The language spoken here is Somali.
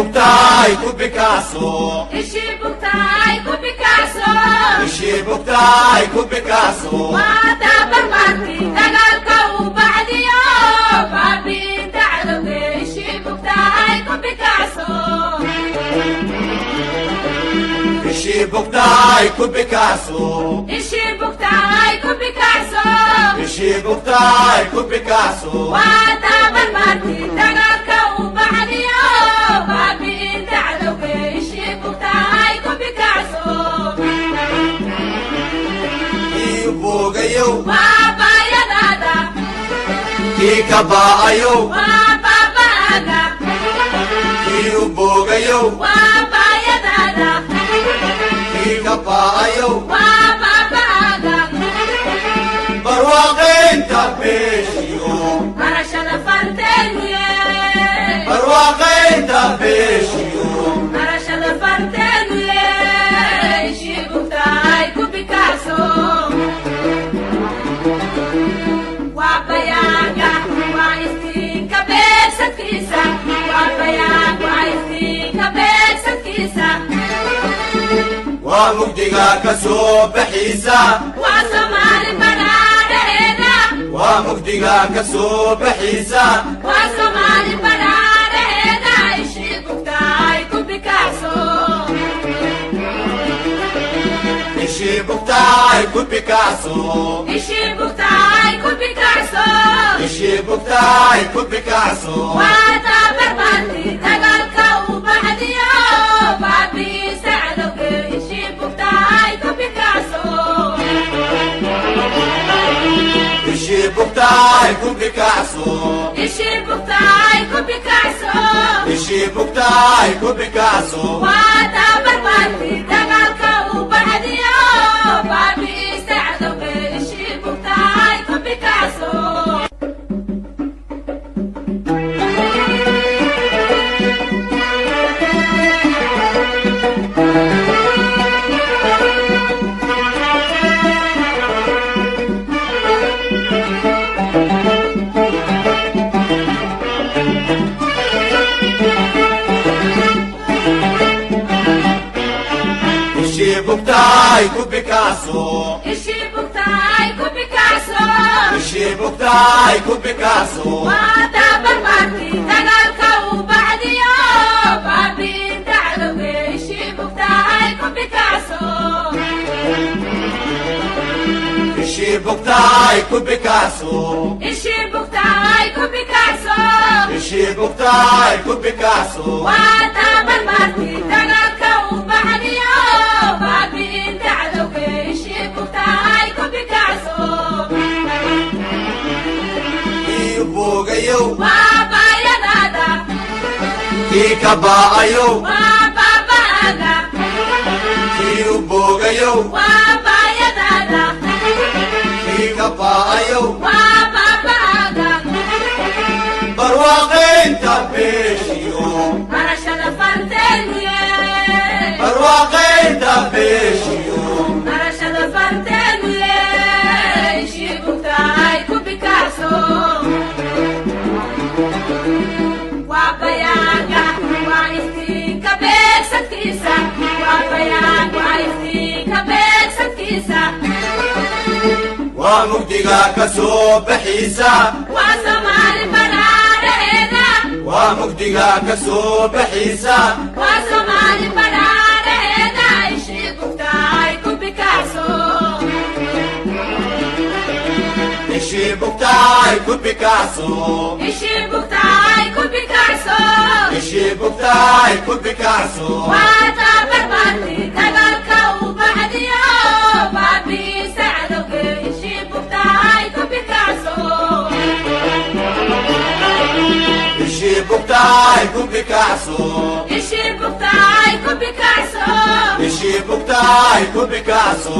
bugtaay ku Picasso, ishii bugtaay ku Picasso, ishii bugtaay ku Picasso, waa tabarmarkii dagaalka uu bacdiyo baabi'inta cadowga ishii bugtaay ku Picasso, ishii bugtaay ku Picasso, ishii bugtaay ku Picasso, ishii bugtaay ku Picasso, waa tabarmarkii dagaalka uu bacdiyo baabi'inta cadowga ishii bugtaay ku Picasso, kii boogayow, waa baayadaada, kii ka ba'ayow, waa baaba'aaga, kii boogayow, waa baayadaada, kii ka ba'ayow, waa baaba'aaga, barwaaqaynta beeshiyo, barashada farteeniye, barwaaqaynta beeshiyo, barashada farteeniye, ishii bugtaay ku Picasso, waa bayaaga, waa iftiinka beegsadkiisa, waa bayaag, waa iftiinka beegsadkiisa, waa mugdiga ka soo baxiisa, waa Soomaali badhaadhaheeda, waa mugdiga ka soo baxiisa, waa Soomaali badhaadhaheeda, ishii bugtaay ku Picasso, ishii bugtaay ku Picasso, ishii bugtaay ku Picasso, ishii bugtaay ku Picasso, waa tabarmarkii dagaalka uu bacdiyo baabi'isa cadowga ishii bugtaay ku Picasso, ishii bugtaay ku Picasso, ishii bugtaay ku Picasso, ishii bugtaay ku Picasso, waa tabarmarkii dagaalka uu bacdiyo baabi'isa cadowga ishii bugtaay ku Picasso. ishii bugtaay ku Picasso, ishii bugtaay ku Picasso, ishii bugtaay ku Picasso, waa tabarmarkii dagaalka uu bacdiyo baabi'inta cadowga ishii bugtaay ku Picasso, ishii bugtaay ku Picasso, ishii bugtaay ku Picasso, ishii bugtaay ku Picasso, waa tabarmarkii dagaalka uu bacdiyo baabi'inta cadowga ishii bugtaay ku Picasso, kii boogayow, waa baayadaada, kii ka ba'ayow, waa baaba'aaga, kii boogayow, waa baayadaada, kii ka ba'ayow, waa baaba'aaga, barwaaqaynta beeshiyo, barashada farteeniye, barwaaqaynta beeshiyo, barashada farteeniye, ishii bugtaay ku Picasso, waa bayaaga, waa iftiinka beegsadkiisa, waa bayaag, waa iftiinka beegsadkiisa, waa mugdiga ka soo baxiisa, waa Soomaali badhaadhaheeda, waa mugdiga ka soo baxiisa, waa Soomaali badhaadhaheeda, ishii bugtaay ku Picasso, ishii bugtaay ku Picasso, ishii bugtaay ku Picasso, ishii bugtaay ku Picasso, waa tabarmarkii dagaalka uu bacdiyo baabi'isa cadowga ishii bugtaay ku Picasso, ishii bugtaay ku Picasso, ishii bugtaay ku Picasso, ishii bugtaay ku Picasso.